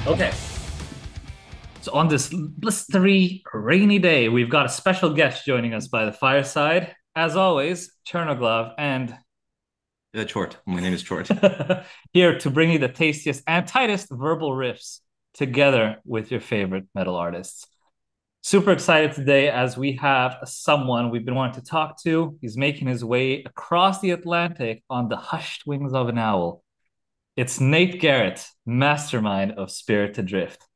Okay. So on this blistery, rainy day, we've got a special guest joining us by the fireside. As always, Chernoglov and Chort. My name is Chort. here to bring you the tastiest and tightest verbal riffs together with your favorite metal artists. Super excited today as we have someone we've been wanting to talk to. He's making his way across the Atlantic on the hushed wings of an owl. It's Nate Garrett, mastermind of Spirit Adrift.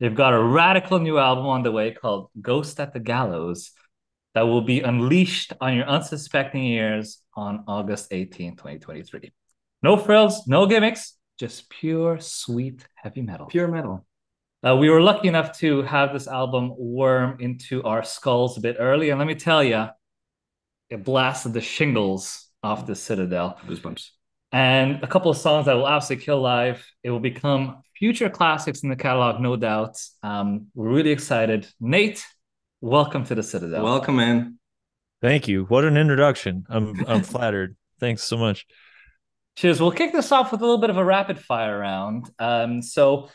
They've got a radical new album on the way called Ghost at the Gallows that will be unleashed on your unsuspecting ears on August 18th, 2023. No frills, no gimmicks, just pure sweet heavy metal. Pure metal. We were lucky enough to have this album worm into our skulls a bit early, and let me tell you, it blasted the shingles off the Citadel. Goosebumps. And a couple of songs that will absolutely kill live. It will become future classics in the catalog, no doubt. We're really excited. Nate, welcome to the Citadel. Welcome, man. Thank you. What an introduction. I'm flattered. Thanks so much. Cheers. We'll kick this off with a little bit of a rapid fire round. So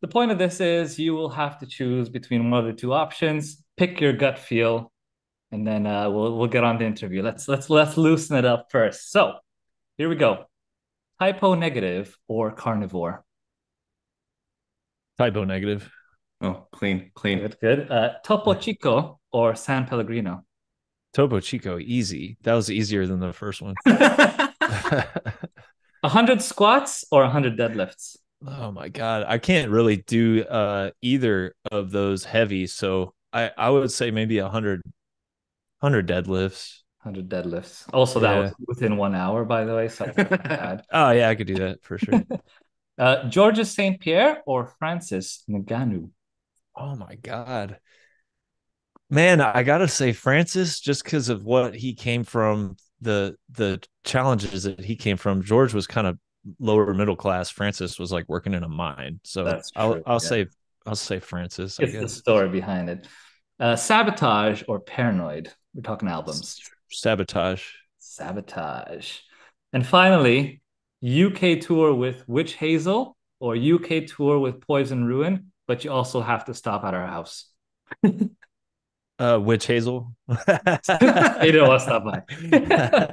the point of this is you will have to choose between one of the two options. Pick your gut feel, and then we'll get on the interview. Let's loosen it up first. So here we go. Hypo negative or carnivore? Typo negative. Oh, clean, clean. Good, good. Topo Chico or San Pellegrino? Topo Chico, easy. That was easier than the first one. 100 squats or 100 deadlifts? Oh my God. I can't really do either of those heavy. So I would say maybe 100 deadlifts. 100 deadlifts. Also, that Yeah. was within 1 hour, by the way. So bad. Oh yeah, I could do that for sure. Georges St. Pierre or Francis Ngannou? Oh my God. Man, I gotta say Francis, just because of what he came from, the challenges that he came from. George was kind of lower middle class. Francis was like working in a mine. So That's I'll true. I'll Yeah. say I'll say Francis, I It's the guess. story behind it. Sabotage or Paranoid? We're talking albums. Sabotage. Sabotage. And finally, UK tour with Witch Hazel or UK tour with Poison Ruin, but you also have to stop at our house. Witch Hazel. You don't want to stop by.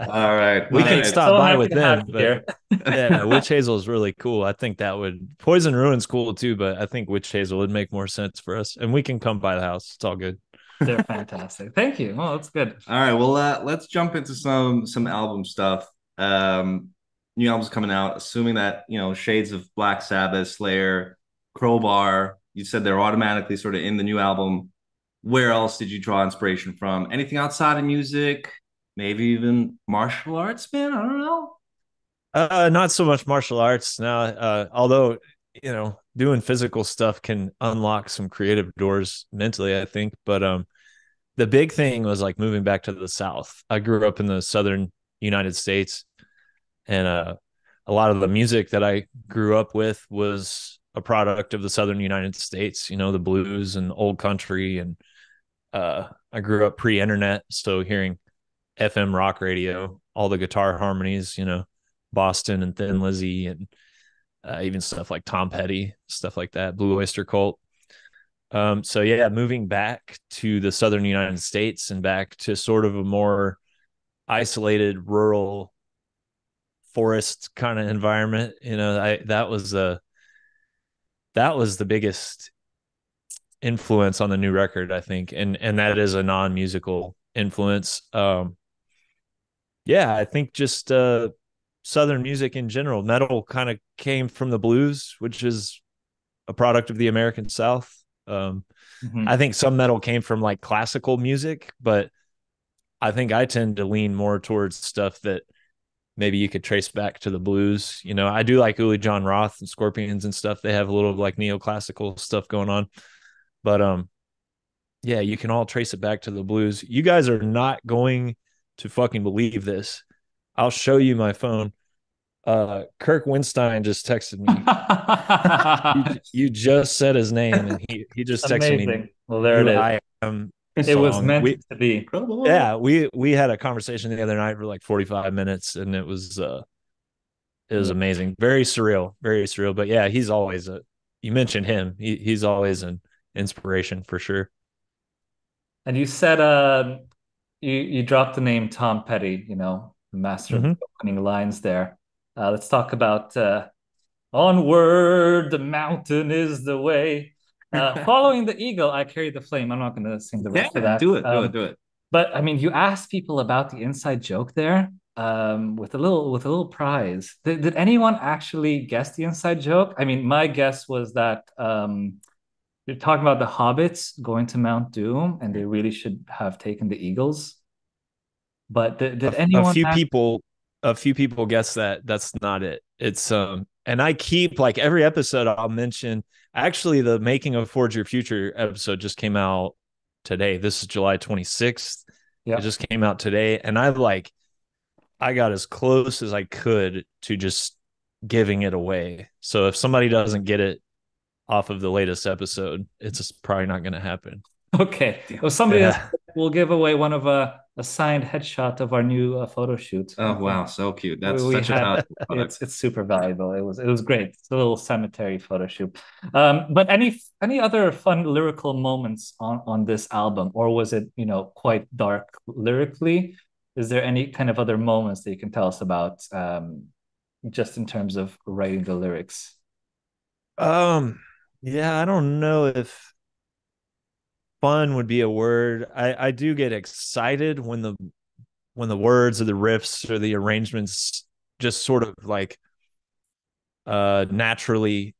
All right. We All can right. stop So by happy with to have them, you but here. yeah, Witch Hazel is really cool. I think that would Poison Ruin's cool too, but I think Witch Hazel would make more sense for us. And we can come by the house. It's all good. They're fantastic. Thank you. Oh, that's good. All right. Well, let's jump into some album stuff. New albums coming out. Assuming that shades of Black Sabbath, Slayer, Crowbar. You said they're automatically sort of in the new album. Where else did you draw inspiration from? Anything outside of music? Maybe even martial arts, man. I don't know. Not so much martial arts now. Although, doing physical stuff can unlock some creative doors mentally, I think. But the big thing was like moving back to the South. I grew up in the Southern United States, and a lot of the music that I grew up with was a product of the Southern United States. The blues and old country, and I grew up pre-internet, so hearing FM rock radio, all the guitar harmonies, Boston and Thin Lizzy, and even stuff like Tom Petty, stuff like that, Blue Oyster Cult. So yeah, moving back to the Southern United States and back to sort of a more isolated, rural, forest kind of environment, that was the biggest influence on the new record, I think, and that is a non-musical influence. Yeah, I think just Southern music in general. Metal kind of came from the blues, which is a product of the American South. I Mhm. think some metal came from like classical music, but I think I tend to lean more towards stuff that maybe you could trace back to the blues. I do like Uli John Roth and Scorpions and stuff. They have a little like neoclassical stuff going on, but yeah, you can all trace it back to the blues. You guys are not going to fucking believe this. I'll show you my phone. Kirk Winstein just texted me. You just said his name, and he just texted me Amazing. Well, there it new is. I Am It was song. meant We to be. Yeah, we had a conversation the other night for like 45 minutes, and it was amazing. Very surreal, very surreal. But yeah, he's always you mentioned him. He's always an inspiration for sure. And you said you dropped the name Tom Petty, the master of the Mm-hmm. opening lines there. Let's talk about onward, the mountain is the way. Following the eagle, I carry the flame. I'm not going to sing the rest of Yeah, that. do it. But I mean, you asked people about the inside joke there, with a little prize. Did anyone actually guess the inside joke? I mean, my guess was that you're talking about the hobbits going to Mount Doom, and they really should have taken the eagles. But did A anyone few ask? people, guess that that's not it. It's and I keep like every episode I'll mention. Actually, the Making of Forge Your Future episode just came out today. This is July 26th. It Yeah. just came out today, and I got as close as I could to just giving it away. So if somebody doesn't get it off of the latest episode, it's just probably not going to happen. Okay. Well, somebody else Yeah. will give away one of a signed headshot of our new photo shoot. I Oh think wow, so cute. we, That's we such a had valuable product. it's super valuable. It was great. It's a little cemetery photo shoot. But any other fun lyrical moments on this album, or was it quite dark lyrically? Is there any kind of other moments that you can tell us about, just in terms of writing the lyrics? Um, yeah, I don't know if fun would be a word. I do get excited when the words or the riffs or the arrangements just sort of like naturally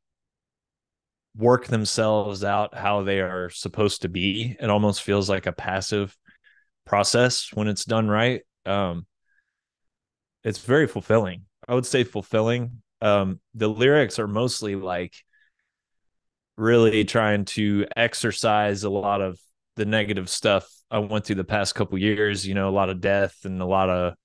work themselves out how they are supposed to be. It almost feels like a passive process when it's done right. It's very fulfilling. I would say fulfilling. The lyrics are mostly like really trying to exercise a lot of the negative stuff I went through the past couple years. A lot of death and a lot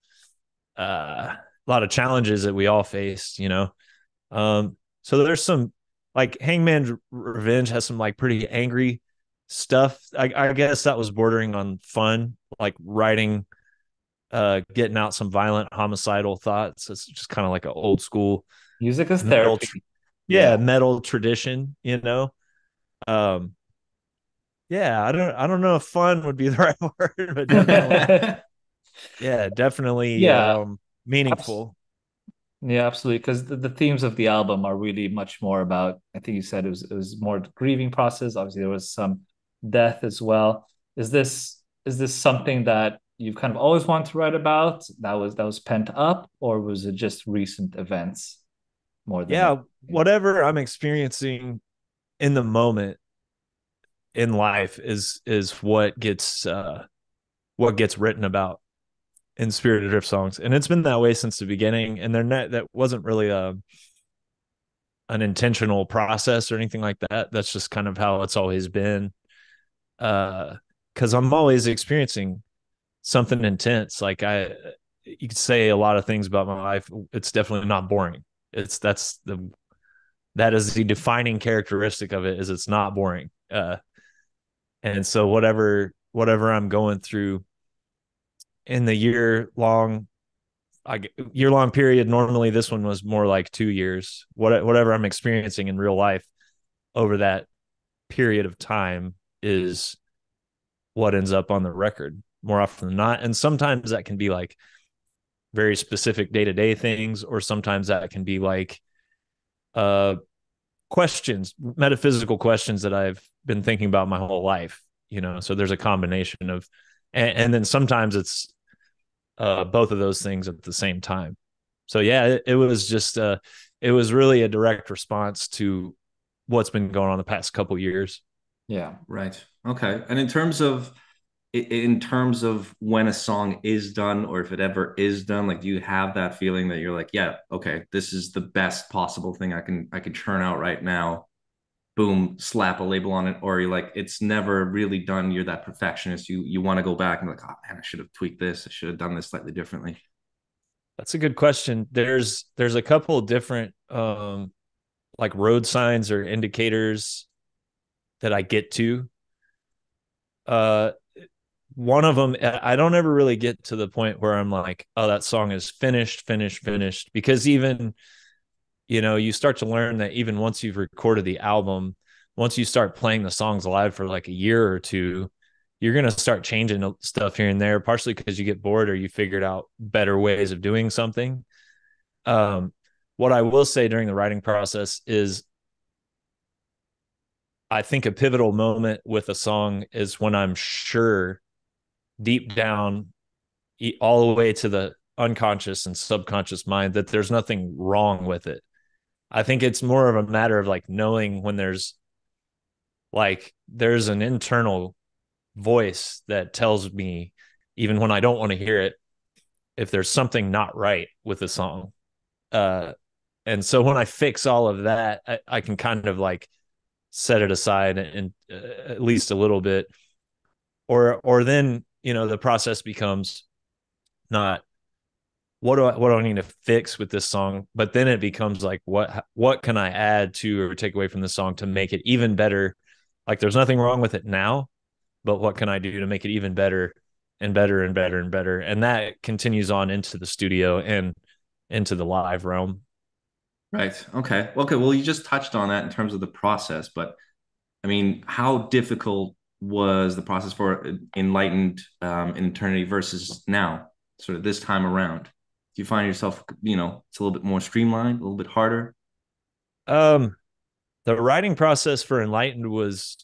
of challenges that we all faced. So there's some like Hangman's Revenge has some like pretty angry stuff. I guess that was bordering on fun, like writing, getting out some violent homicidal thoughts. It's just kind of like an old school Music is metal, therapy. yeah, Yeah. metal tradition. Um, yeah, I don't know if fun would be the right word, but definitely, yeah, definitely Yeah. meaningful. Yeah, absolutely. Because the themes of the album are really much more about, I think you said it was more the grieving process. Obviously, there was some death as well. Is this something that you've kind of always wanted to write about, that was pent up, or was it just recent events more than Yeah, anything? whatever I'm experiencing in the moment in life is what gets written about in Spirit Adrift songs, and it's been that way since the beginning. And they're not that wasn't really an intentional process or anything like that. That's just kind of how it's always been. Because I'm always experiencing something intense. Like you could say a lot of things about my life. It's definitely not boring. It's that is the defining characteristic of it is it's not boring. And so whatever I'm going through in the year long period, normally this one was more like 2 years. Whatever I'm experiencing in real life over that period of time is what ends up on the record more often than not. And sometimes that can be like very specific day-to-day things, or sometimes that can be like uh questions, metaphysical questions that I've been thinking about my whole life. So there's a combination of, and then sometimes it's both of those things at the same time. So yeah, it was just it was really a direct response to what's been going on the past couple years. Yeah. Right. Okay. And in terms of when a song is done, or if it ever is done, like do you have that feeling that you're like, yeah, okay, this is the best possible thing I can churn out right now. Boom, slap a label on it, or you're like, it's never really done. You're that perfectionist. You want to go back and be like, oh man, I should have tweaked this. I should have done this slightly differently. That's a good question. There's a couple of different like road signs or indicators that I get to. Uh One of them, I don't ever really get to the point where I'm like, oh, that song is finished, because even you start to learn that even once you've recorded the album, once you start playing the songs live for like a year or two, you're going to start changing stuff here and there, partially because you get bored or you figured out better ways of doing something. Um, what I will say during the writing process is I think a pivotal moment with a song is when I'm sure deep down, all the way to the unconscious and subconscious mind, that there's nothing wrong with it. I think it's more of a matter of like knowing when there's an internal voice that tells me, even when I don't want to hear it, if there's something not right with the song. And so when I fix all of that, I can kind of like set it aside and at least a little bit, or then the process becomes not what do I need to fix with this song, but then it becomes like what can I add to or take away from the song to make it even better. Like there's nothing wrong with it now, but what can I do to make it even better and better and better and better? And that continues on into the studio and into the live realm. Right. Okay. Okay. Well, you just touched on that in terms of the process, but I mean, how difficult was the process for Enlightened in Eternity versus now, sort of this time around? Do you find yourself, it's a little bit more streamlined, a little bit harder? Um, the writing process for Enlightened was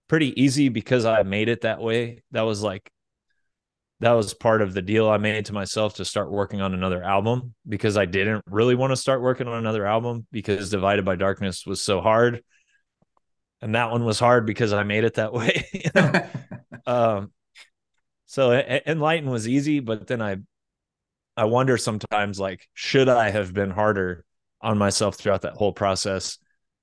pretty easy because I made it that way. That was part of the deal I made to myself to start working on another album, because I didn't really want to start working on another album because Divided by Darkness was so hard. And that one was hard because I made it that way. um, so Enlighten was easy, but then I wonder sometimes, like, should I have been harder on myself throughout that whole process?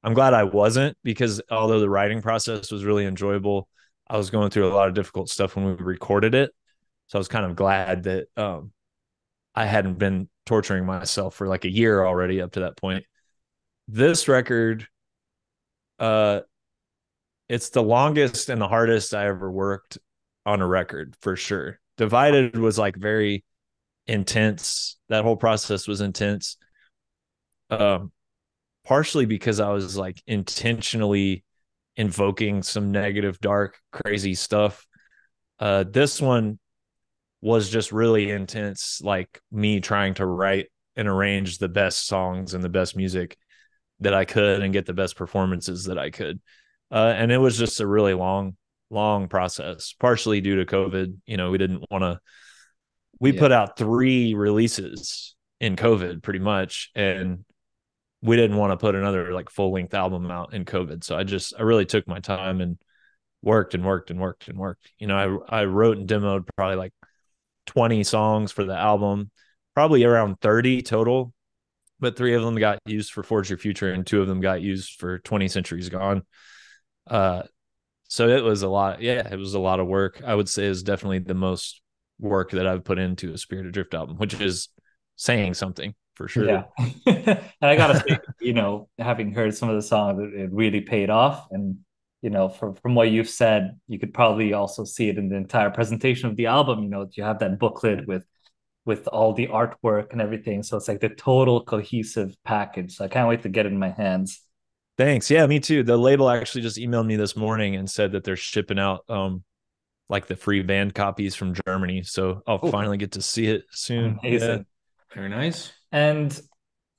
I'm glad I wasn't, because although the writing process was really enjoyable, I was going through a lot of difficult stuff when we recorded it. So I was kind of glad that I hadn't been torturing myself for like a year already up to that point. This record, uh, it's the longest and the hardest I ever worked on a record, for sure. Divided was like very intense. That whole process was intense. Um, Partially because I was like intentionally invoking some negative, dark, crazy stuff. This one was just really intense, like me trying to write and arrange the best songs and the best music that I could and get the best performances that I could. And it was just a really long process, partially due to COVID. We didn't want to, we Yeah. put out 3 releases in COVID pretty much. And we didn't want to put another like full length album out in COVID. So I really took my time and worked and worked and worked and worked. I wrote and demoed probably like 20 songs for the album, probably around 30 total, but 3 of them got used for Forge Your Future and 2 of them got used for 20 Centuries Gone. So it was a lot. Yeah, it was a lot of work. I would say is definitely the most work that I've put into a Spirit Adrift album, which is saying something for sure. Yeah. And I gotta say, having heard some of the songs, it really paid off. And, from what you've said, you could probably also see it in the entire presentation of the album. You have that booklet with all the artwork and everything. So it's like the total cohesive package. So I can't wait to get it in my hands. Thanks. Yeah, me too. The label actually just emailed me this morning and said that they're shipping out like the free band copies from Germany. So I'll finally get to see it soon. Amazing. Yeah. Very nice. And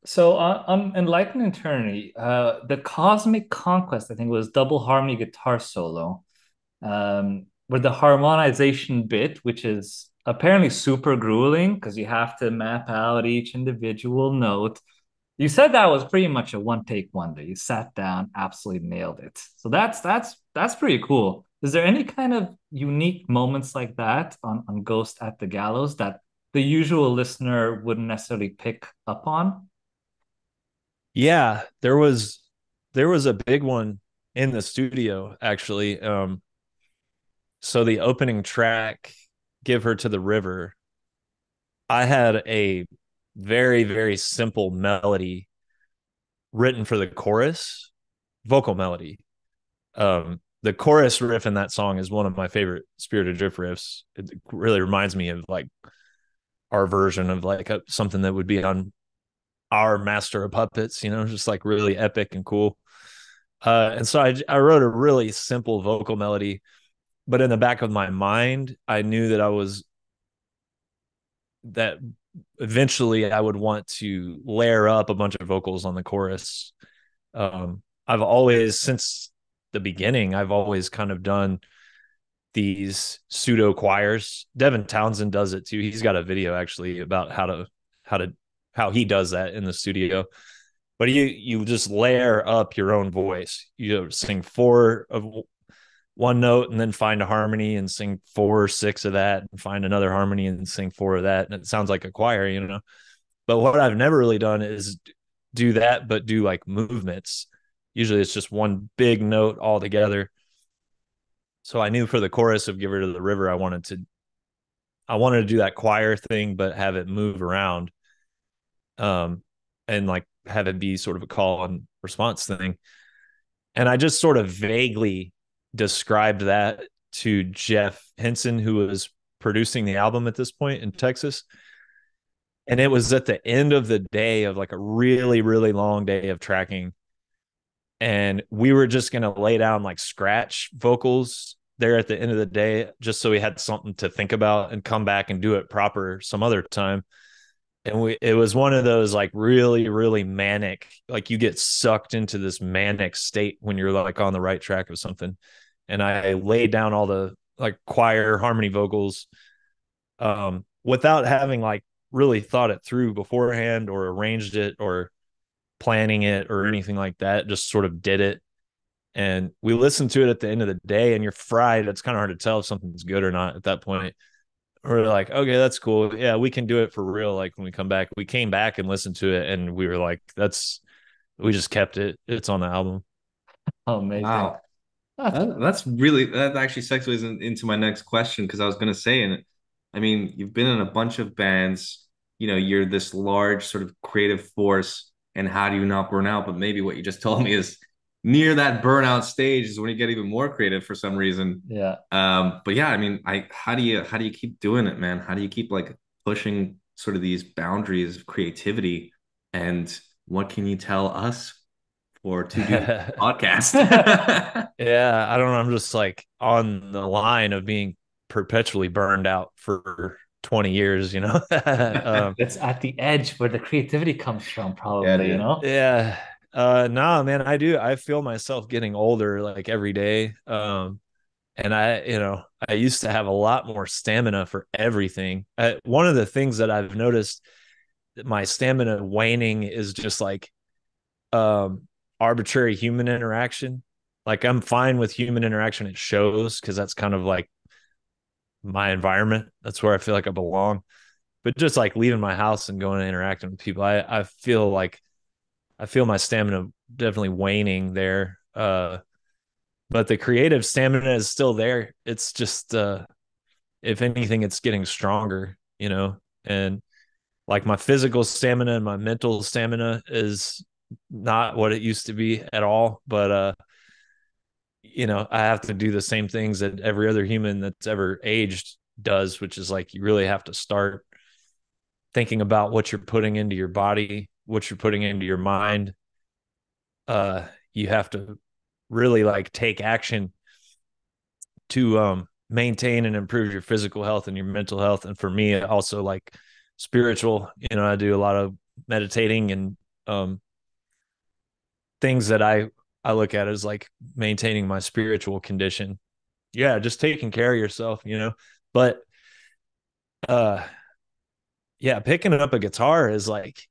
so on Enlightened Eternity, the Cosmic Conquest, I think, was double harmony guitar solo, with the harmonization bit, which is apparently super grueling because you have to map out each individual note. You said that was pretty much a one take wonder. You sat down, absolutely nailed it. So that's pretty cool. Is there any kind of unique moments like that on Ghost at the Gallows that the usual listener wouldn't necessarily pick up on? Yeah, there was a big one in the studio actually. So the opening track, Give Her to the River, I had a very, very simple melody written for the chorus, vocal melody. The chorus riff in that song is one of my favorite Spirit Adrift riffs. It really reminds me of like our version of like something that would be on our master of puppets, just like really epic and cool. And so I wrote a really simple vocal melody, but in the back of my mind, I knew that eventually I would want to layer up a bunch of vocals on the chorus. I've always, since the beginning, I've always kind of done these pseudo choirs. Devin Townsend does it too. He's got a video actually about how he does that in the studio. But you just layer up your own voice. You sing four of one note and then find a harmony and sing 4 or 6 of that and find another harmony and sing 4 of that. And it sounds like a choir. But what I've never really done is do that, but do like movements. Usually it's just one big note all together. So I knew for the chorus of Give Her to the River, I wanted to do that choir thing, but have it move around. And like have it be sort of a call and response thing. And I just sort of vaguely described that to Jeff Henson, who was producing the album at this point in Texas. And it was at the end of the day of like a really, really long day of tracking. And we were just going to lay down like scratch vocals there at the end of the day, just so we had something to think about and come back and do it proper some other time. And it was one of those like really, really manic, like you get sucked into this manic state when you're like on the right track of something. And I laid down all the like choir harmony vocals without having like really thought it through beforehand or arranged it or planning it or anything like that. Just sort of did it. And we listened to it at the end of the day, and you're fried. It's kind of hard to tell if something's good or not at that point. We're like, okay, that's cool. Yeah, we can do it for real. Like when we come back, we came back and listened to it, and we were like, we just kept it. It's on the album. Oh, amazing. Wow. That actually segues into my next question, because I was going to say, and I mean, you've been in a bunch of bands, you're this large sort of creative force, and how do you not burn out? But maybe what you just told me is near that burnout stage is when you get even more creative for some reason. Yeah. But yeah, I mean, how do you keep doing it, man? How do you keep like pushing sort of these boundaries of creativity? And what can you tell us for to do podcast? Yeah, I don't know. I'm just like on the line of being perpetually burned out for 20 years, It's at the edge where the creativity comes from, probably, Yeah. Yeah. Nah, man, I feel myself getting older like every day. And I used to have a lot more stamina for everything. One of the things that I've noticed that my stamina waning is just like arbitrary human interaction. Like I'm fine with human interaction at shows because that's kind of like my environment. That's where I feel like I belong. But just like leaving my house and going and interacting with people, I feel my stamina definitely waning there. But the creative stamina is still there. It's just if anything, it's getting stronger, and like my physical stamina and my mental stamina is not what it used to be at all. But I have to do the same things that every other human that's ever aged does, which is like you really have to start thinking about what you're putting into your body, what you're putting into your mind. You have to really like take action to maintain and improve your physical health and your mental health. And for me, also like spiritual, I do a lot of meditating and things that I look at as like maintaining my spiritual condition. Yeah, just taking care of yourself, But yeah, picking up a guitar is like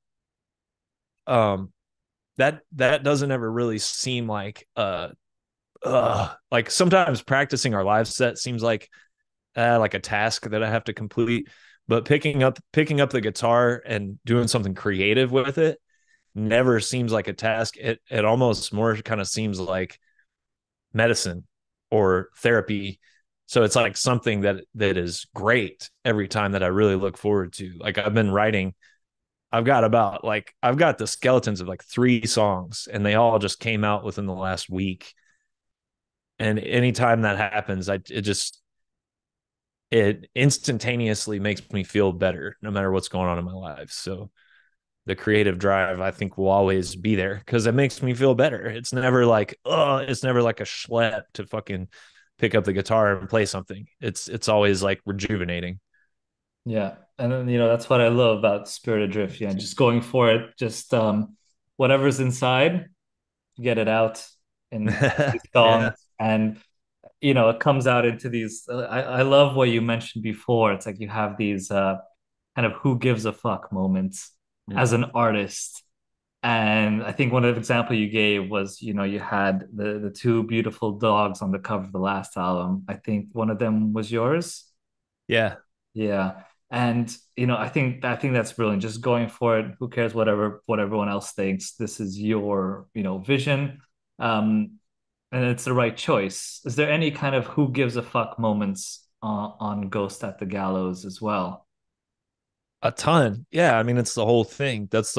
that doesn't ever really seem like like sometimes practicing our live set seems like a task that I have to complete, but picking up the guitar and doing something creative with it never seems like a task. It almost more kind of seems like medicine or therapy. So it's like something that is great every time that I really look forward to. Like I've been writing, I've got the skeletons of like 3 songs, and they all just came out within the last week. And anytime that happens, it instantaneously makes me feel better no matter what's going on in my life. So the creative drive, I think, will always be there because it makes me feel better. It's never like, oh, it's never like a schlep to fucking pick up the guitar and play something. It's always like rejuvenating. Yeah. And then, that's what I love about Spirit Adrift. Yeah, just going for it, just whatever's inside, get it out in these songs. Yeah. And it comes out into these. I love what you mentioned before. It's like you have these kind of who gives a fuck moments as an artist. And I think one of the example you gave was, you had the two beautiful dogs on the cover of the last album. I think one of them was yours. Yeah. Yeah. And I think that's brilliant. Just going for it. Who cares what everyone else thinks? This is your, vision. And it's the right choice. Is there any kind of who gives a fuck moments on Ghost at the Gallows as well? A ton. Yeah. I mean, it's the whole thing. That's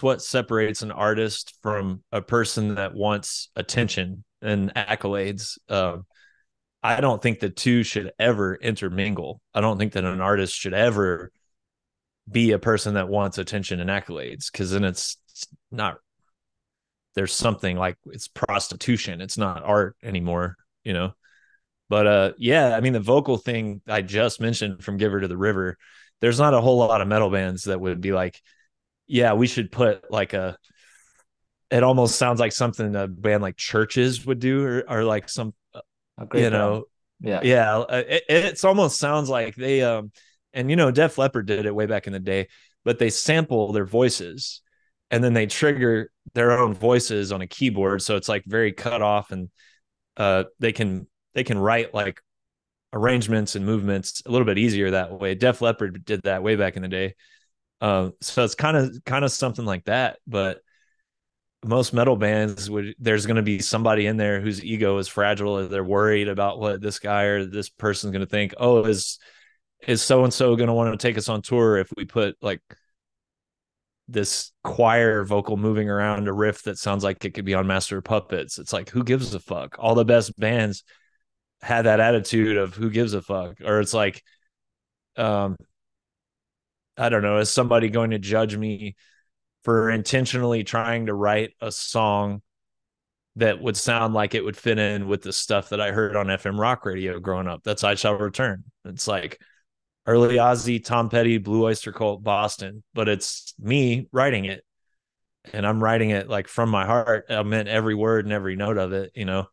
what separates an artist from a person that wants attention and accolades. I don't think the two should ever intermingle. I don't think that an artist should ever be a person that wants attention and accolades, because then it's not, there's something like it's prostitution. It's not art anymore, you know? But yeah, I mean, the vocal thing I just mentioned from Give Her to the River, there's not a whole lot of metal bands that would be like, yeah, we should put like it almost sounds like something a band like Churches would do, or like some, A great band. Yeah. yeah, it's almost sounds like they, and Def Leppard did it way back in the day, but they sample their voices and then they trigger their own voices on a keyboard. So it's like very cut off, and they can write like arrangements and movements a little bit easier that way. Def Leppard did that way back in the day. So it's kind of something like that. But most metal bands there's going to be somebody in there whose ego is fragile, or they're worried about what this guy or this person's going to think. Oh, is so and so going to want to take us on tour if we put like this choir vocal moving around a riff that sounds like it could be on Master of Puppets? It's like, who gives a fuck? All the best bands had that attitude of who gives a fuck. Or it's like, I don't know, is somebody going to judge me for intentionally trying to write a song that would sound like it would fit in with the stuff that I heard on FM rock radio growing up? That's I Shall Return. It's like early Ozzy, Tom Petty, Blue Oyster Cult, Boston, but it's me writing it, and I'm writing it like from my heart. I meant every word and every note of it, Yeah.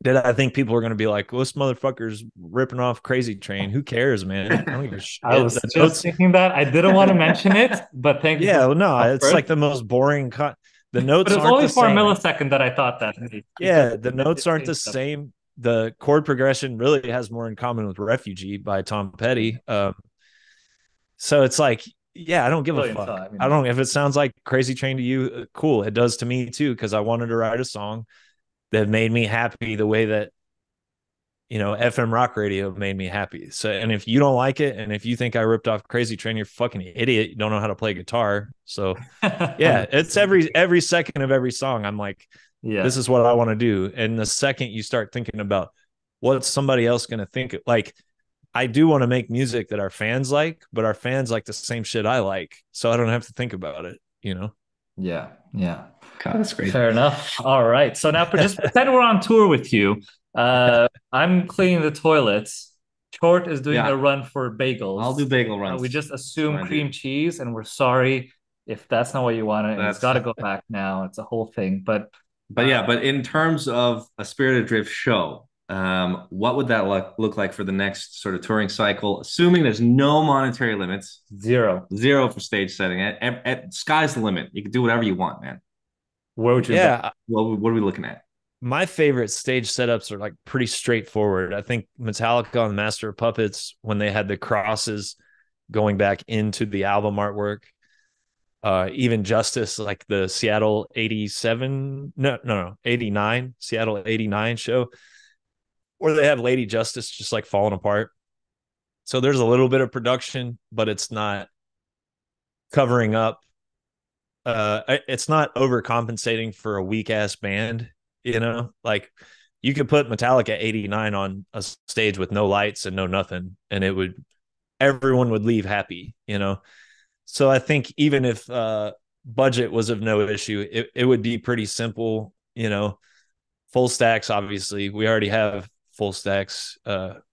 Did I think people were going to be like, well, this motherfucker's ripping off Crazy Train? Who cares, man? I don't give a shit. I was just thinking that. I didn't want to mention it, but thank you. Yeah, well, no, it's like the most boring the notes but it was aren't only the for same. a millisecond that I thought that. Yeah, the notes aren't the same. The chord progression really has more in common with Refugee by Tom Petty. So it's like, yeah, I don't give a fuck. I don't, if it sounds like Crazy Train to you, cool. It does to me too, because I wanted to write a song that made me happy the way that FM rock radio made me happy. So, and if you don't like it, and if you think I ripped off Crazy Train, you're fucking idiot. You don't know how to play guitar. So yeah, it's every second of every song. I'm like, yeah, this is what I want to do. And the second you start thinking about what's somebody else going to think, like, I do want to make music that our fans like, but our fans like the same shit I like. So I don't have to think about it, Yeah. Yeah. God, that's great. Fair enough. All right. So now just pretend we're on tour with you. I'm cleaning the toilets. Chort is doing a run for bagels. I'll do bagel runs. We just assume cream cheese, and we're sorry if that's not what you wanted. It's got to go back now. It's a whole thing. But yeah, but in terms of a Spirit Adrift show, what would that look like for the next sort of touring cycle, assuming there's no monetary limits? Zero for stage setting. At sky's the limit. You can do whatever you want, man. Where would you? Yeah. What are we looking at? My favorite stage setups are like pretty straightforward. I think Metallica on Master of Puppets, when they had the crosses going back into the album artwork, even Justice, like the Seattle 89 Seattle 89 show, where they have Lady Justice just like falling apart. So there's a little bit of production, but it's not covering up. It's not overcompensating for a weak ass band. Like you could put Metallica 89 on a stage with no lights and no nothing, and everyone would leave happy, So I think even if budget was of no issue, it would be pretty simple. Full stacks. Obviously, we already have full stacks.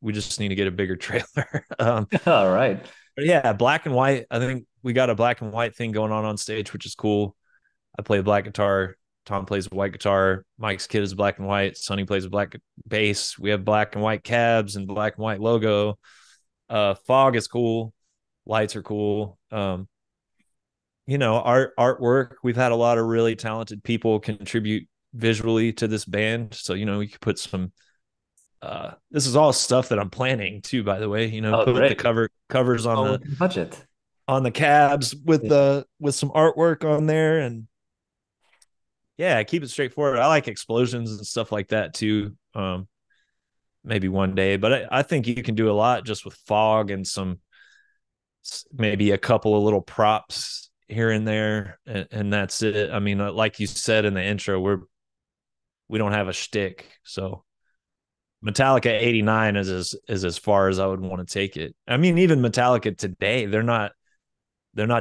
We just need to get a bigger trailer. All right. But yeah, black and white. I think we got a black and white thing going on stage, which is cool. I play black guitar. Tom plays white guitar. Mike's kit is black and white. Sonny plays a black bass. We have black and white cabs and black and white logo. Fog is cool. Lights are cool. Artwork. We've had a lot of really talented people contribute visually to this band. So, we could put some this is all stuff that I'm planning too, by the way. Put great. the covers on the budget on the cabs with some artwork on there, and yeah, keep it straightforward. I like explosions and stuff like that too. Maybe one day, but I think you can do a lot just with fog and maybe a couple of little props here and there, and that's it. I mean, like you said in the intro, we don't have a shtick, so Metallica 89 is as far as I would want to take it. I mean, even Metallica today, they're not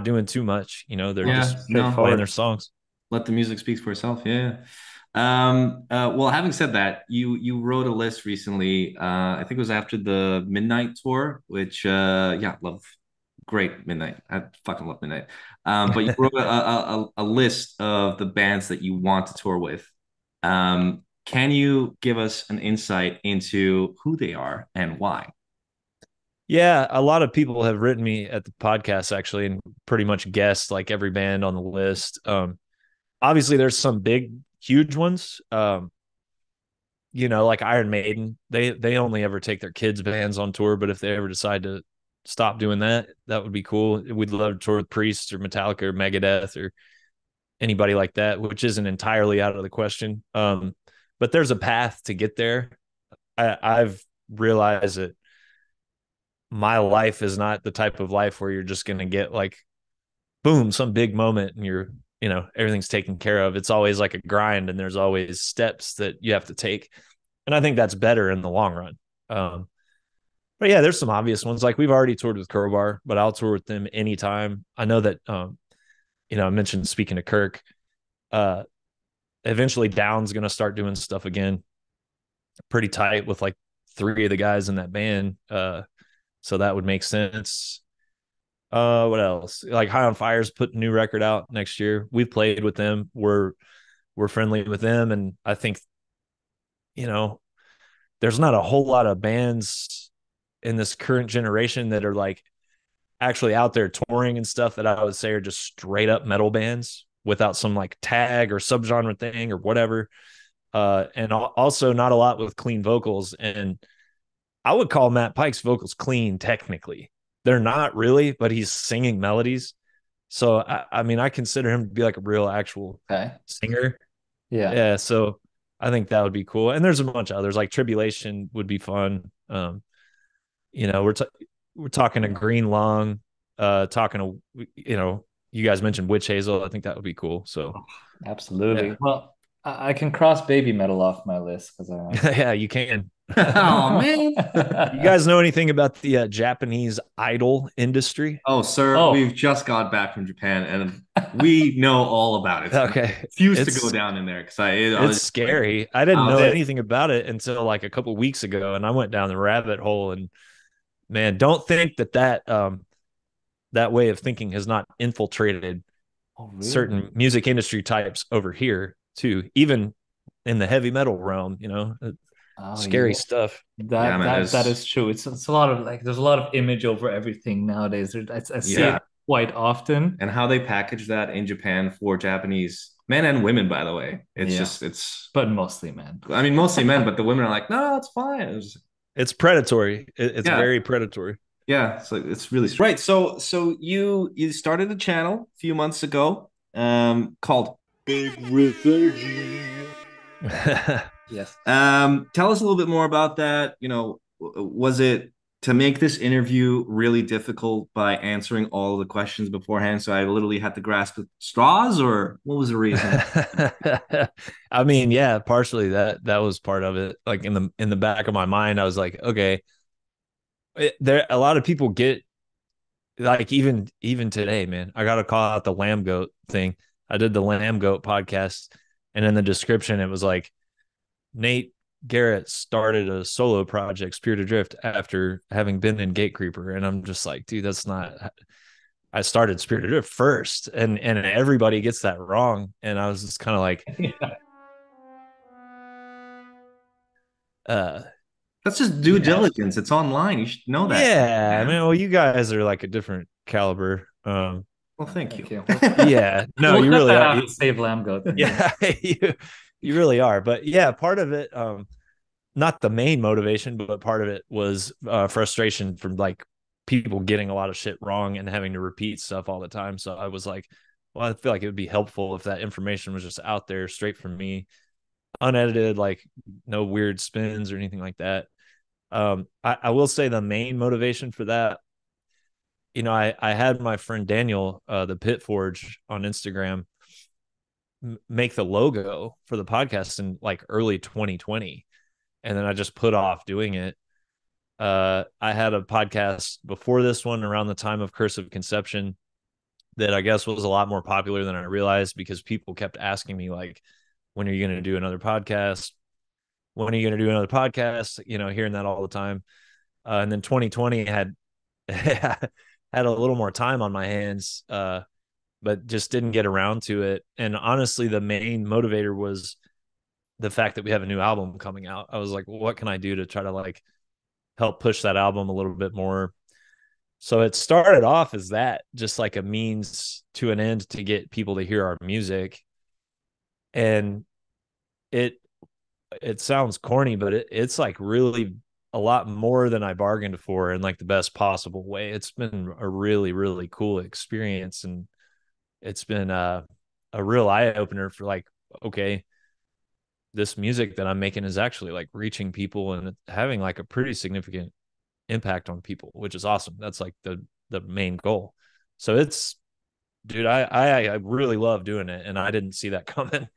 doing too much. They're just playing their songs. Let the music speak for itself. Yeah. Well, having said that, you wrote a list recently. I think it was after the Midnight tour, which love. Great Midnight. I fucking love Midnight. But you wrote a list of the bands that you want to tour with. Can you give us an insight into who they are and why? Yeah, a lot of people have written me at the podcast actually, and pretty much guessed like every band on the list. Obviously, there's some big, huge ones. Like Iron Maiden, they only ever take their kids' bands on tour, but if they ever decide to stop doing that, that would be cool. We'd love to tour with Priest or Metallica or Megadeth or anybody like that, which isn't entirely out of the question. But there's a path to get there. I've realized that my life is not the type of life where you're just going to get like, boom, some big moment and everything's taken care of. It's always like a grind, and there's always steps that you have to take. And I think that's better in the long run. But yeah, there's some obvious ones. Like we've already toured with Crowbar, but I'll tour with them anytime. I know that, I mentioned speaking to Kirk, eventually Down's going to start doing stuff again. Pretty tight with like 3 of the guys in that band. So that would make sense. What else? Like High on Fire's put a new record out next year. We've played with them. We're friendly with them. And I think, there's not a whole lot of bands in this current generation that are like actually out there touring and stuff that I would say are just straight up metal bands without some like tag or subgenre thing or whatever. And also not a lot with clean vocals. And I would call Matt Pike's vocals clean technically. They're not really, but he's singing melodies. So, I mean, I consider him to be like a real actual singer. Yeah. Yeah. So I think that would be cool. And there's a bunch of others, like Tribulation would be fun. We're talking to Green Lung, talking to, you guys mentioned Witch Hazel. I think that would be cool. So absolutely. Yeah. Well, I can cross Baby Metal off my list because yeah, you can. Oh man, you guys know anything about the Japanese idol industry? Oh, sir, we've just got back from Japan and we know all about it. Okay, I refuse to go down in there because it's scary. Like, I didn't know anything about it until like a couple of weeks ago, and I went down the rabbit hole. And man, don't think that way of thinking has not infiltrated certain music industry types over here too, even in the heavy metal realm. Scary stuff. That is true. It's a lot of like there's a lot of image over everything nowadays. I see it quite often. And how they package that in Japan for Japanese men and women, by the way. It's but mostly men. I mean, mostly men, but the women are like, no, it's fine. It's predatory. It's very predatory. Yeah, so it's really right. So you started a channel a few months ago, called Big Riff Energy. Yes. Tell us a little bit more about that. Was it to make this interview really difficult by answering all the questions beforehand? So I literally had to grasp at straws, or what was the reason? I mean, yeah, partially that was part of it. Like in the back of my mind, I was like, okay, a lot of people get like even today, man, I gotta call out the lamb goat thing. I did the lamb goat podcast, and in the description it was like Nate Garrett started a solo project, Spirit Adrift, after having been in Gatecreeper. And I'm just like, dude, that's not, I started Spirit Adrift first. And everybody gets that wrong. And I was just kind of like, Yeah. uh, That's just due diligence. It's online. You should know that, yeah, man. man. Well, you guys are like a different caliber. Well, thank Thank you. you. Yeah, no, We'll you cut really that are. out and save lamb goat. Yeah, you really are. But yeah, part of it, not the main motivation, but part of it was frustration from like people getting a lot of shit wrong and having to repeat stuff all the time. So I was like, well, I feel like it would be helpful if that information was just out there straight from me, unedited, like no weird spins or anything like that. I will say the main motivation for that, I had my friend Daniel, the Pit Forge on Instagram, make the logo for the podcast in like early 2020. And then I just put off doing it. I had a podcast before this one around the time of Curse of Conception that I guess was a lot more popular than I realized, because people kept asking me like, when are you going to do another podcast? When are you going to do another podcast? Hearing that all the time. And then 2020 had had a little more time on my hands, but just didn't get around to it. And honestly, the main motivator was the fact that we have a new album coming out. I was like, well, what can I do to try to like help push that album a little bit more? So it started off as that, just like a means to an end to get people to hear our music. And it sounds corny, but it's like really a lot more than I bargained for in like the best possible way. It's been a really, really cool experience. And it's been a real eye opener for like, okay, this music that I'm making is actually like reaching people and having like a pretty significant impact on people, which is awesome. That's like the main goal. So it's, dude, I really love doing it, and I didn't see that coming.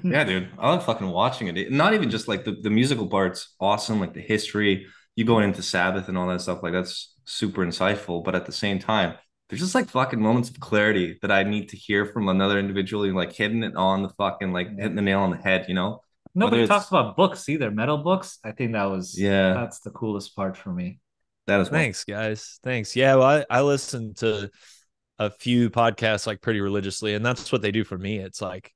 Yeah, dude. I love fucking watching it. Not even just like the musical part's awesome, like the history, you going into Sabbath and all that stuff, like that's super insightful. But at the same time, there's just like fucking moments of clarity that I need to hear from another individual, and like hitting it on the fucking like hitting the nail on the head, you know? Whether Nobody talks it's about books either, metal books. I think yeah, that's the coolest part for me. that as well. Thanks, guys. Thanks. Yeah, well, I listen to a few podcasts like pretty religiously, and that's what they do for me. It's like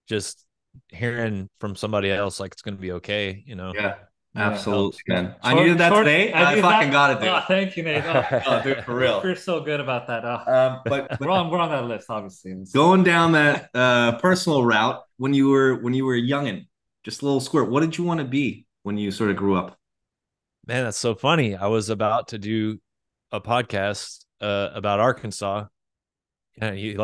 just hearing from somebody else like it's going to be okay. Yeah, Yeah. absolutely, man. I Short, needed that short. today. I I need fucking that. got it, dude. Oh, thank you, Nate. Oh, Oh, dude, for I real. feel so good about that. Oh, But we're on that list, obviously. going down that personal route, when you were a youngin, just a little squirt, what did you want to be when you sort of grew up? Man, that's so funny. I was about to do a podcast about Arkansas. And you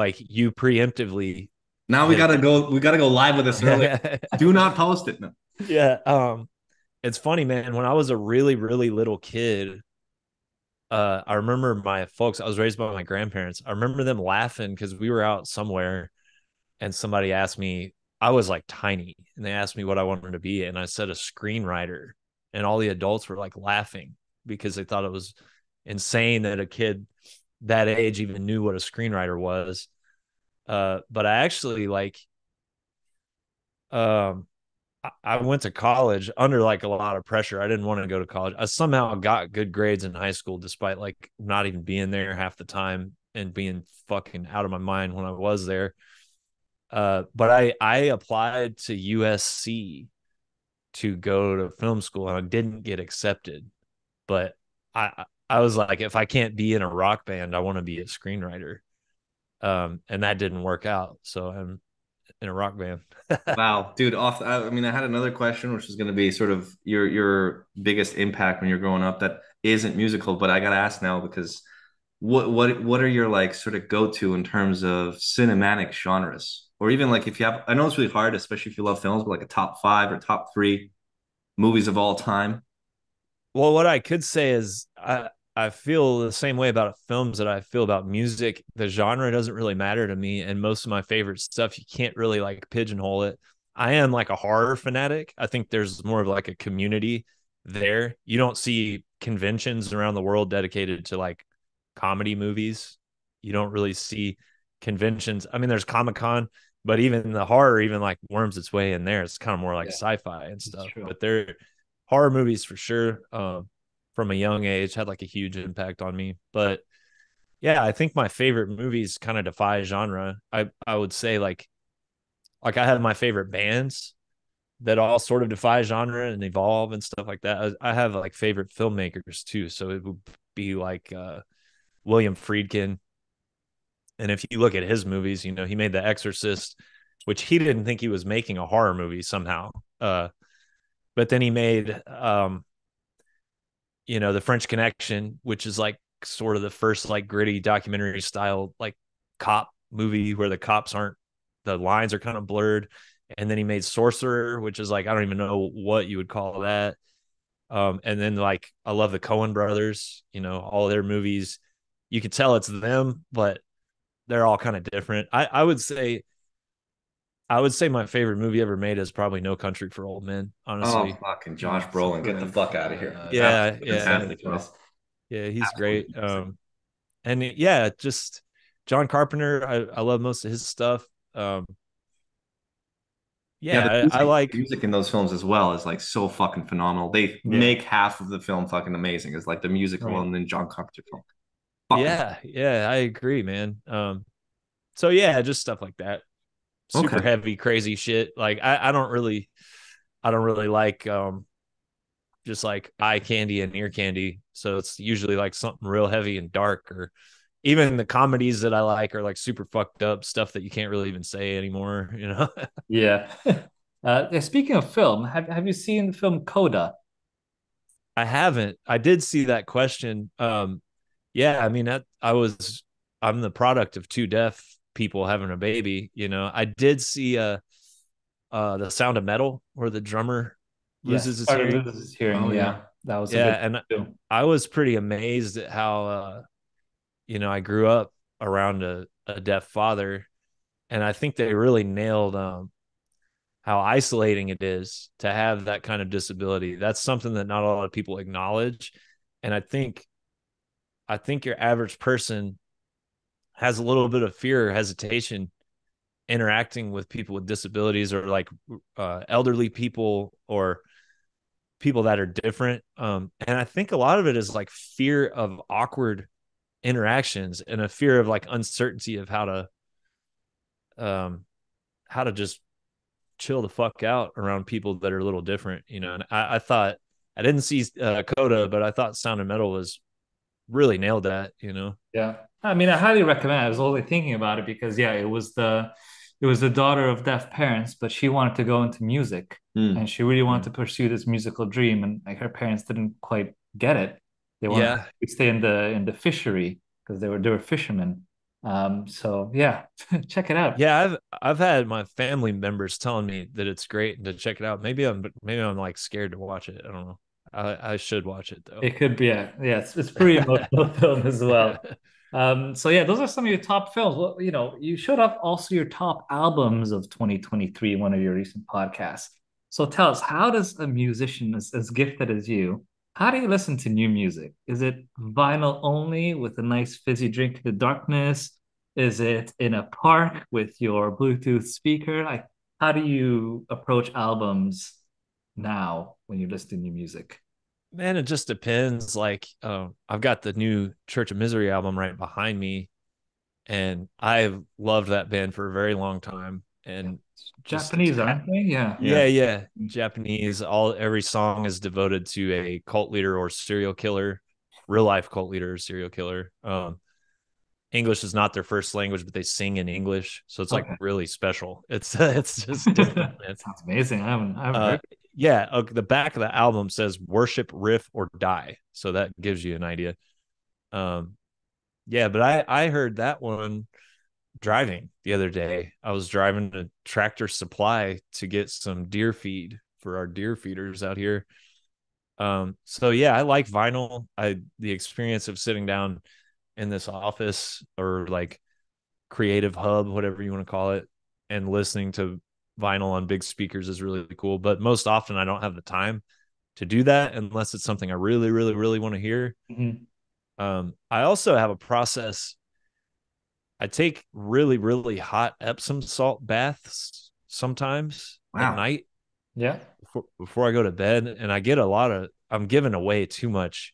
preemptively Now we hit gotta go. We gotta go live with this early. Do not post it. No. Yeah. It's funny, man. When I was a really, really little kid, I remember my folks, I was raised by my grandparents. I remember them laughing because we were out somewhere and somebody asked me, I was like tiny, and they asked me what I wanted to be. And I said a screenwriter. And all the adults were like laughing because they thought it was insane that a kid that age even knew what a screenwriter was. But I actually um, I went to college under like a lot of pressure. I didn't want to go to college. I somehow got good grades in high school, despite like not even being there half the time and being fucking out of my mind when I was there. But I applied to USC to go to film school, and I didn't get accepted. But I was like, if I can't be in a rock band, I want to be a screenwriter. And that didn't work out. So I'm in a rock band. Wow, dude. I mean, I had another question, which is going to be sort of your biggest impact when you're growing up that isn't musical, but I got to ask now because what are your like sort of go to in terms of cinematic genres, or even like if you have? I know it's really hard, especially if you love films, but like a top five or top three movies of all time. Well, what I could say is I feel the same way about films that I feel about music. The genre doesn't really matter to me, and most of my favorite stuff you can't really like pigeonhole it. I am like a horror fanatic. I think there's more of like a community there. You don't see conventions around the world dedicated to like comedy movies. You don't really see conventions. I mean, there's Comic-Con, but even the horror even like worms its way in there. It's kind of more like sci-fi and stuff. But they're horror movies for sure. From a young age had like a huge impact on me. But yeah, I think my favorite movies kind of defy genre. I would say like I have my favorite bands that all sort of defy genre and evolve and stuff like that. I have like favorite filmmakers too. So it would be like William Friedkin. And if you look at his movies, you know, he made The Exorcist, which he didn't think he was making a horror movie somehow. But then he made, you know, The French Connection, which is like sort of the first like gritty documentary style, like cop movie where the cops aren't, the lines are kind of blurred. And then he made Sorcerer, which is like, I don't even know what you would call that. And then like, I love the Coen brothers, you know, all their movies, you could tell it's them, but they're all kind of different. I would say my favorite movie ever made is probably No Country for Old Men, honestly. Oh, fucking Josh Brolin, get the fuck out of here. Yeah, Fantastic choice. Yeah, he's great. And yeah, just John Carpenter, I love most of his stuff. Yeah, I like music in those films as well is like so fucking phenomenal. They make half of the film fucking amazing. It's like the music alone in John Carpenter film. Yeah, I agree, man. So yeah, just stuff like that. Super heavy, crazy shit. Like I don't really like just like eye candy and ear candy. So it's usually like something real heavy and dark, or even the comedies that I like are like super fucked up stuff that you can't really even say anymore, you know? Yeah. Speaking of film, have you seen the film Coda? I haven't. I did see that question. Yeah, I mean, I'm the product of two deaf people having a baby, you know. I did see The Sound of Metal, where the drummer loses his hearing. Oh, yeah. That was and film. I was pretty amazed at how you know, I grew up around a deaf father, and I think they really nailed how isolating it is to have that kind of disability. That's something that not a lot of people acknowledge. And I think your average person has a little bit of fear or hesitation interacting with people with disabilities, or like elderly people or people that are different. And I think a lot of it is like fear of awkward interactions and a fear of like uncertainty of how to just chill the fuck out around people that are a little different, you know. And I thought, I didn't see Coda, but I thought Sound of Metal was really nailed that, you know. Yeah, I mean, I highly recommend it. I was only thinking about it because it was the daughter of deaf parents, but she wanted to go into music and she really wanted to pursue this musical dream, and like her parents didn't quite get it. They wanted to stay in the fishery because they were fishermen. So yeah, check it out. Yeah, I've had my family members telling me that it's great and to check it out. Maybe I'm like scared to watch it. I don't know. I should watch it though. It could be it's pretty emotional film as well. So yeah, those are some of your top films. Well, you know, you showed up also your top albums of 2023 in one of your recent podcasts. So tell us, how does a musician as gifted as you, how do you listen to new music? Is it vinyl only with a nice fizzy drink in the darkness? Is it in a park with your Bluetooth speaker? Like, how do you approach albums now when you're listening to new music? Man, it just depends. Like, I've got the new Church of Misery album right behind me, and I've loved that band for a very long time. And Japanese, aren't they? Yeah. Japanese. Every song is devoted to a cult leader or serial killer, real life cult leader or serial killer. English is not their first language, but they sing in English, so it's like really special. It's just different. It sounds amazing. I haven't heard. Yeah, the back of the album says "Worship, Riff, or Die," so that gives you an idea. Yeah, but I heard that one driving the other day. I was driving to Tractor Supply to get some deer feed for our deer feeders out here. So yeah, I like vinyl. The experience of sitting down in this office or like creative hub, whatever you want to call it, and listening to vinyl on big speakers is really cool. But most often I don't have the time to do that unless it's something I really, really, really want to hear. I also have a process. I take really, really hot Epsom salt baths sometimes at Wow. night Yeah. before I go to bed. And I get I'm giving away too much.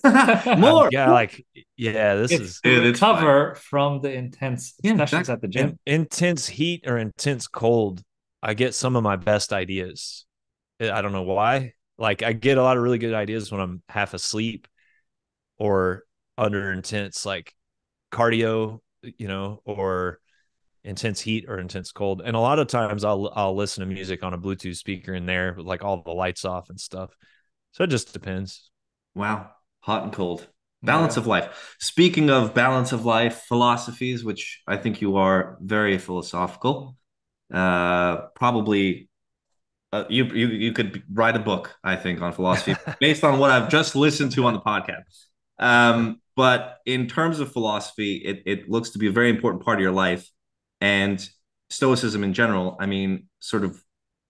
More. Yeah, like, yeah, this It's is to Dude, it's fine. recover from the intense Yeah, sessions at the gym. intense heat or intense cold. I get some of my best ideas. I don't know why. Like, I get a lot of really good ideas when I'm half asleep or under intense like cardio, or intense heat or intense cold. And a lot of times I'll listen to music on a Bluetooth speaker in there with like all the lights off and stuff. So it just depends. Wow. Hot and cold. Balance Yeah. of life. Speaking of balance of life philosophies, which I think you are very philosophical, probably you could write a book, I think, on philosophy based on what I've just listened to on the podcast. But in terms of philosophy, it looks to be a very important part of your life, and Stoicism in general. I mean, sort of,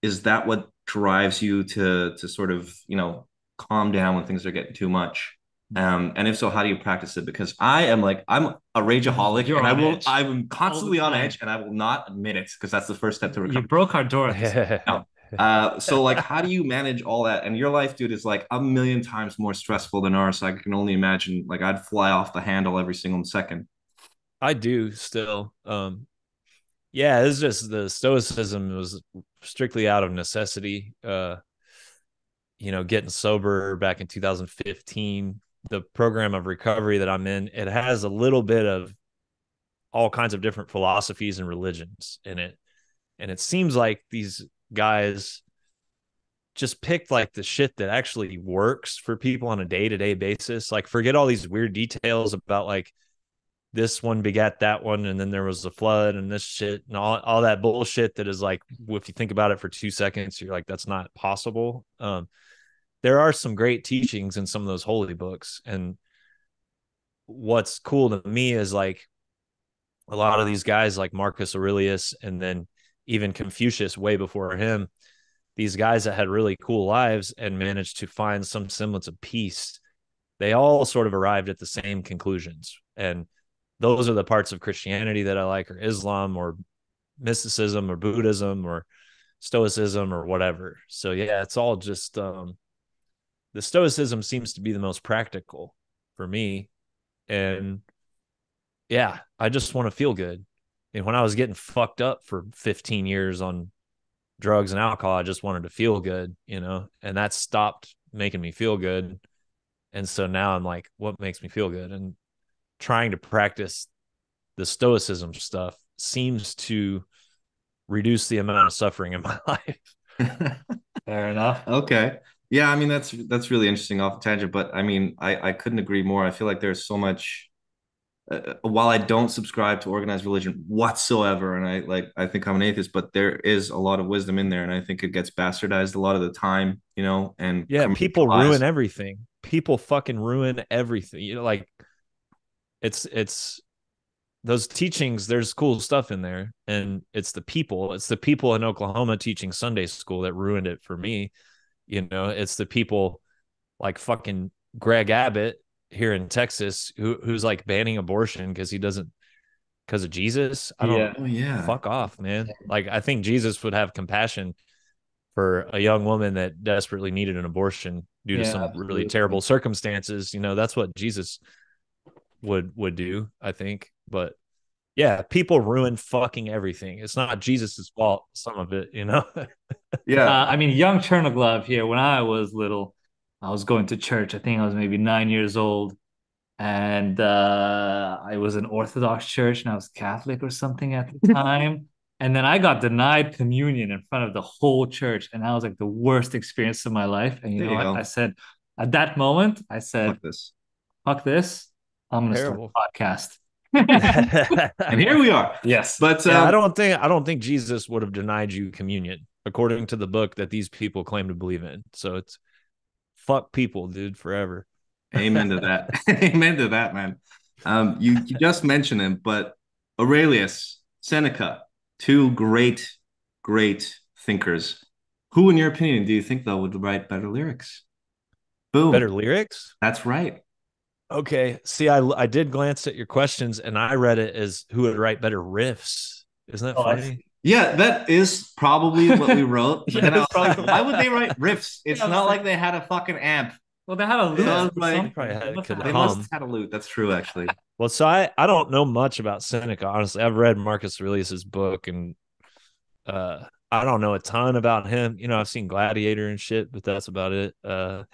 is that what drives you to sort of calm down when things are getting too much? And if so, how do you practice it? Because I'm a rageaholic, You're and on edge I'm all the constantly on time. edge, and I will not admit it because that's the first step to You recovery. broke our door at this. No. So like, how do you manage all that? And your life, dude, is like a million times more stressful than ours. So I can only imagine, like, I'd fly off the handle every single second. I do still. Yeah, it's just the Stoicism was strictly out of necessity. Getting sober back in 2015, the program of recovery that I'm in, it has a little bit of all kinds of different philosophies and religions in it. And it seems like these guys just picked like the shit that actually works for people on a day-to-day basis. Like, forget all these weird details about like this one begat that one, and then there was a flood and this shit and all that bullshit that is like, if you think about it for 2 seconds, you're like, that's not possible. There are some great teachings in some of those holy books. And what's cool to me is like a lot of these guys like Marcus Aurelius and then even Confucius way before him, these guys that had really cool lives and managed to find some semblance of peace, they all sort of arrived at the same conclusions. And those are the parts of Christianity that I like, or Islam or mysticism or Buddhism or Stoicism or whatever. So yeah, it's all just the Stoicism seems to be the most practical for me. And yeah, I just want to feel good. And when I was getting fucked up for 15 years on drugs and alcohol, I just wanted to feel good, and that stopped making me feel good. And so now I'm like, what makes me feel good? And trying to practice the Stoicism stuff seems to reduce the amount of suffering in my life. Fair enough. Okay. Yeah, I mean that's really interesting off the tangent, but I mean I couldn't agree more. I feel like there's so much. While I don't subscribe to organized religion whatsoever, and I think I'm an atheist, but there is a lot of wisdom in there, and I think it gets bastardized a lot of the time, and Yeah, people ruin commercialized. everything. People fucking ruin everything. Like, it's those teachings, there's cool stuff in there, and it's the people in Oklahoma teaching Sunday school that ruined it for me. It's the people like fucking Greg Abbott here in Texas who's like banning abortion because of Jesus. I don't. Yeah. Oh yeah. Fuck off, man. Like, I think Jesus would have compassion for a young woman that desperately needed an abortion due to Yeah, some really absolutely. terrible circumstances. That's what Jesus would do, I think. But yeah, people ruin fucking everything. It's not Jesus's fault, some of it. Yeah. I mean, young Chernoglov here, when I was little, I was going to church. I think I was maybe 9 years old. And I was an Orthodox church and I was Catholic or something at the time. And then I got denied communion in front of the whole church. And that was like the worst experience of my life. And you There know you what? go. I said, at that moment, I said, Fuck this. fuck this. I'm going to start Terrible. a podcast. And here we are. Yes. But Yeah, I don't think Jesus would have denied you communion according to the book that these people claim to believe in. So it's fuck people, dude, forever. amen to that. Amen to that, man. You just mentioned him, but Aurelius, Seneca, two great thinkers. Who, in your opinion, do you think though would write better lyrics? Better Boom. lyrics? That's right. Okay. See, I did glance at your questions and I read it as who would write better riffs. Isn't that Oh, I funny? see. Yeah, that is probably what we wrote. But Yeah, then I that's was like, probably. why would they write riffs? Yeah, It's I was not like, like they had a fucking amp. well, they had a So I lute was or like, They probably something. had They it must have could they had a lute. must hum. have had a lute. That's true, actually. Well, so I don't know much about Seneca, honestly. I've read Marcus Aurelius's book and I don't know a ton about him. You know, I've seen Gladiator and shit, but that's about it. Yeah,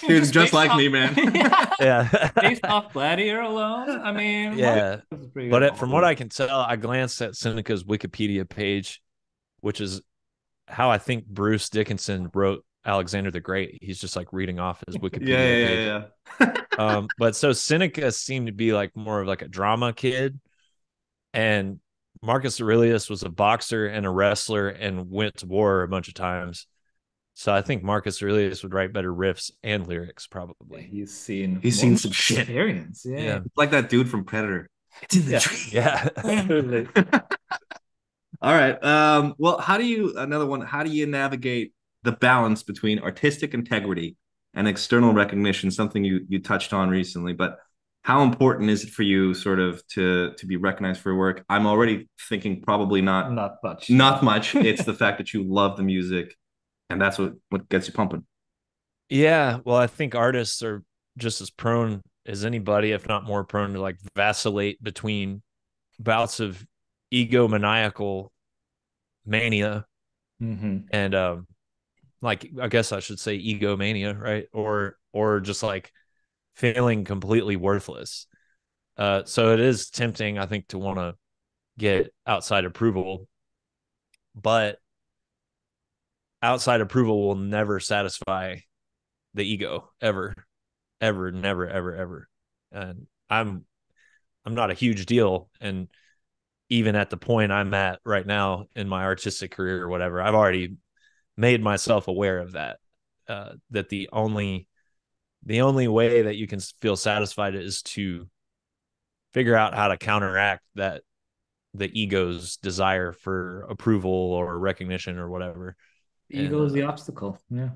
Dude, just based like off, me, man. yeah, Yeah. based off Gladiator alone. I mean, Marcus Yeah. is pretty But good. from what I can tell, I glanced at Seneca's Wikipedia page, which is how I think Bruce Dickinson wrote Alexander the Great. He's just like reading off his Yeah, Wikipedia yeah, page. yeah, yeah. But so Seneca seemed to be like more of like a drama kid, and Marcus Aurelius was a boxer and a wrestler and went to war a bunch of times. So I think Marcus Aurelius would write better riffs and lyrics, Yeah, probably. he's seen He's more seen some shit. experience. Yeah, Yeah, It's like that dude from Predator. It's in the yeah, tree. yeah. absolutely. All right. Well, another one, how do you navigate the balance between artistic integrity and external recognition, something you touched on recently, but how important is it for you sort of to be recognized for your work? I'm already thinking probably Not much. not much. It's the fact that you love the music and that's what gets you pumping. Yeah, well, I think artists are just as prone as anybody, if not more prone to like vacillate between bouts of egomaniacal mania Mm-hmm. and like I guess I should say egomania, right? Or just like feeling completely worthless. So it is tempting, I think, to want to get outside approval, but outside approval will never satisfy the ego ever, ever, never, ever, ever. And I'm not a huge deal, and even at the point I'm at right now in my artistic career or whatever, I've already made myself aware of that. That the only way that you can feel satisfied is to figure out how to counteract that the ego's desire for approval or recognition or whatever. And Ego is the obstacle. Yeah.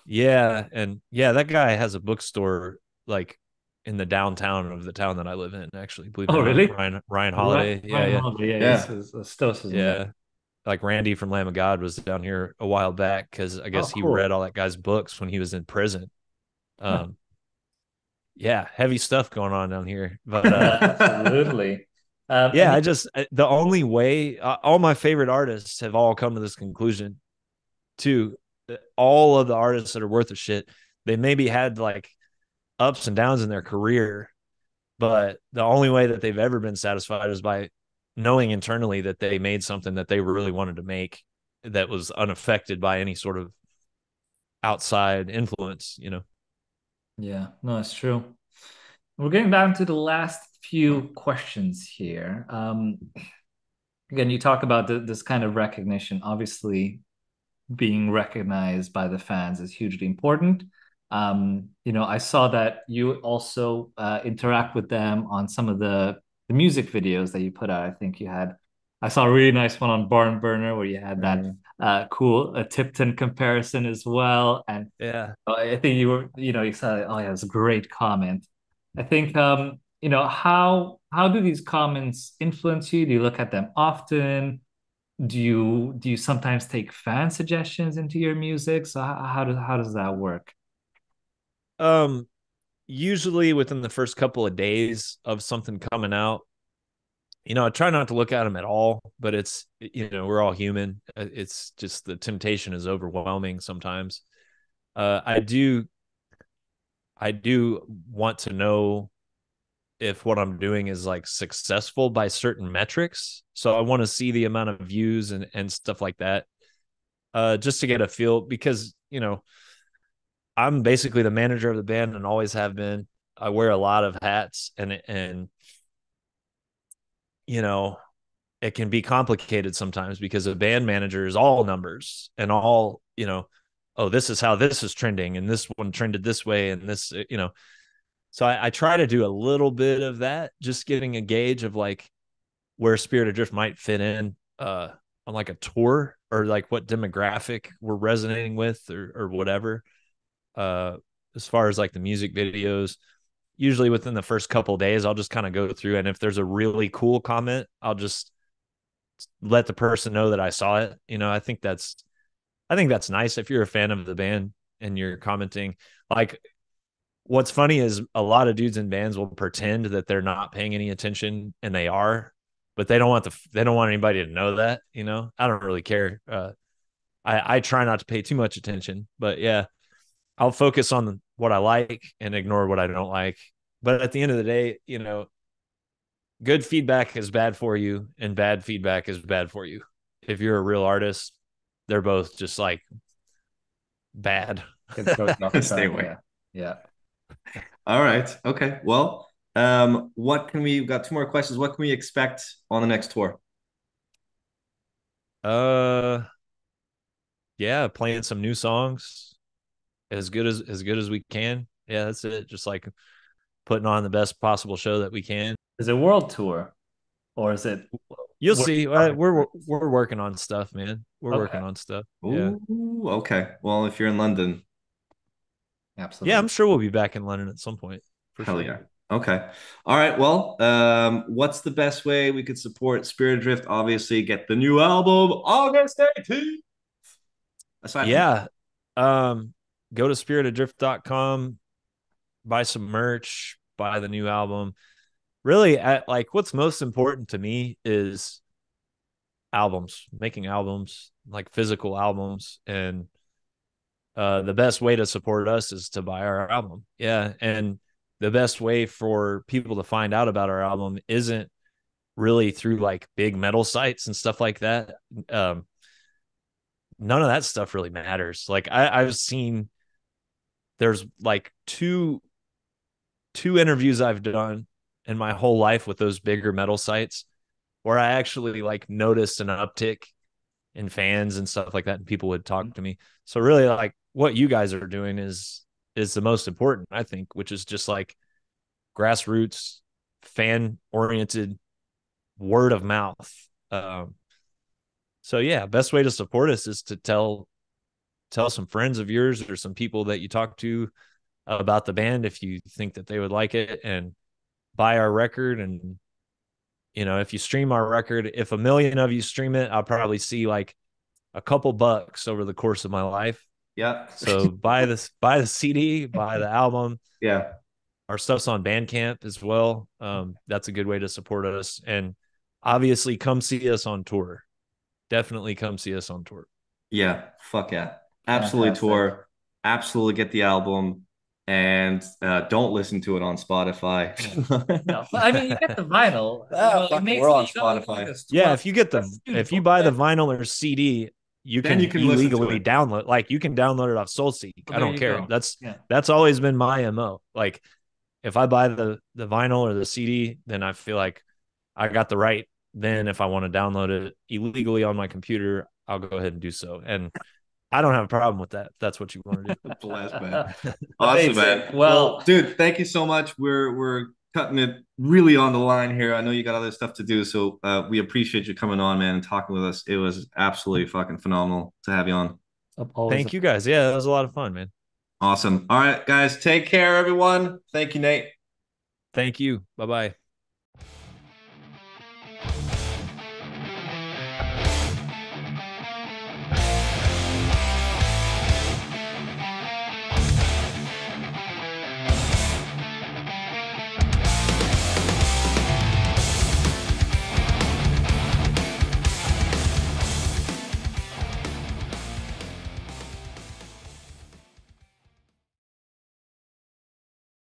yeah, and yeah, that guy has a bookstore like in the downtown of the town that I live in. Actually, believe it Oh, or not, really? Ryan Right. Holiday. Yeah, Ryan yeah, Holiday. Yeah, Yeah. he's a stoicism there. yeah. Like Randy from Lamb of God was down here a while back because I Oh, guess he read cool. all that guy's books when he was in prison. Huh. Um, yeah, heavy stuff going on down here. But Yeah, absolutely. yeah, And I just the only way all my favorite artists have all come to this conclusion too. All of the artists that are worth a shit, they maybe had like ups and downs in their career, but the only way that they've ever been satisfied is by knowing internally that they made something that they really wanted to make that was unaffected by any sort of outside influence, you know. yeah, no, it's true. We're getting down to the last few questions here. Again, you talk about this kind of recognition. Obviously, being recognized by the fans is hugely important. I saw that you also interact with them on some of the music videos that you put out. I saw a really nice one on Barn Burner where you had that cool Tipton comparison as well. And Yeah. I think you said, oh yeah, it's a great comment. I think, how do these comments influence you? Do you look at them often? Do you sometimes take fan suggestions into your music? So how does that work? Um Usually within the first couple of days of something coming out, I try not to look at them at all, but we're all human. It's just the temptation is overwhelming sometimes. I do want to know if what I'm doing is like successful by certain metrics. So I want to see the amount of views and stuff like that. Just to get a feel because, I'm basically the manager of the band and always have been. I wear a lot of hats and you know, it can be complicated sometimes because a band manager is all numbers and all, oh, this is how this is trending and this one trended this way and this. So I try to do a little bit of that, just getting a gauge of like where Spirit Adrift might fit in on like a tour or like what demographic we're resonating with or whatever. Uh, as far as like the music videos, usually within the first couple days, I'll just kind of go through, and if there's a really cool comment, I'll just let the person know that I saw it. I think that's nice if you're a fan of the band and you're commenting. Like, what's funny is a lot of dudes in bands will pretend that they're not paying any attention, and they are, but they don't want anybody to know that. I don't really care. I try not to pay too much attention, but yeah, I'll focus on what I like and ignore what I don't like. But at the end of the day, good feedback is bad for you and bad feedback is bad for you. If you're a real artist, they're both just like bad. Stay away. Yeah. All right. Okay. Well, we've got two more questions. What can we expect on the next tour? Yeah, playing some new songs as good as we can. Yeah, that's it. Just like putting on the best possible show that we can. Is it world tour or is it? You'll see. We're working on stuff, man. We're working on stuff. Yeah. Ooh, okay. Well, if you're in London, Absolutely. Yeah, I'm sure we'll be back in London at some point. Hell yeah. Okay. All right. Well, what's the best way we could support Spirit Adrift? Obviously, get the new album August 18th. Yeah. Go to spiritadrift.com, buy some merch, buy the new album. Really, what's most important to me is albums, making albums, like physical albums. And the best way to support us is to buy our album. Yeah. And the best way for people to find out about our album isn't really through like big metal sites and stuff like that. None of that stuff really matters. Like I've seen there's like two interviews I've done in my whole life with those bigger metal sites where I actually like noticed an uptick in fans and stuff like that, and people would talk to me. So really, like, what you guys are doing is the most important, I think, which is just like grassroots, fan oriented, word of mouth. So yeah, best way to support us is to tell some friends of yours or some people that you talk to about the band if you think that they would like it, and buy our record. And if you stream our record, if 1 million of you stream it, I'll probably see like a couple bucks over the course of my life. Yeah. So buy the CD, buy the album. Yeah. Our stuff's on Bandcamp as well. That's a good way to support us. And obviously come see us on tour. Definitely come see us on tour. Yeah. Fuck yeah. Absolutely. Fantastic. Tour. Absolutely get the album. And don't listen to it on Spotify. No, I mean, you get the vinyl. We're on Spotify. Yeah, if you buy the vinyl or CD, you can illegally download. Like, you can download it off SoulSeek. I don't care. Go. That's always been my MO. Like, if I buy the vinyl or the CD, then I feel like I got the right. Then if I want to download it illegally on my computer, I'll go ahead and do so. And I don't have a problem with that. If that's what you want to do. Bless, man. Awesome, man. Well, dude, thank you so much. We're cutting it really on the line here. I know you got other stuff to do, so we appreciate you coming on, man, and talking with us. It was absolutely fucking phenomenal to have you on. Thank you, guys. Yeah, that was a lot of fun, man. Awesome. All right, guys, take care, everyone. Thank you, Nate. Thank you. Bye-bye.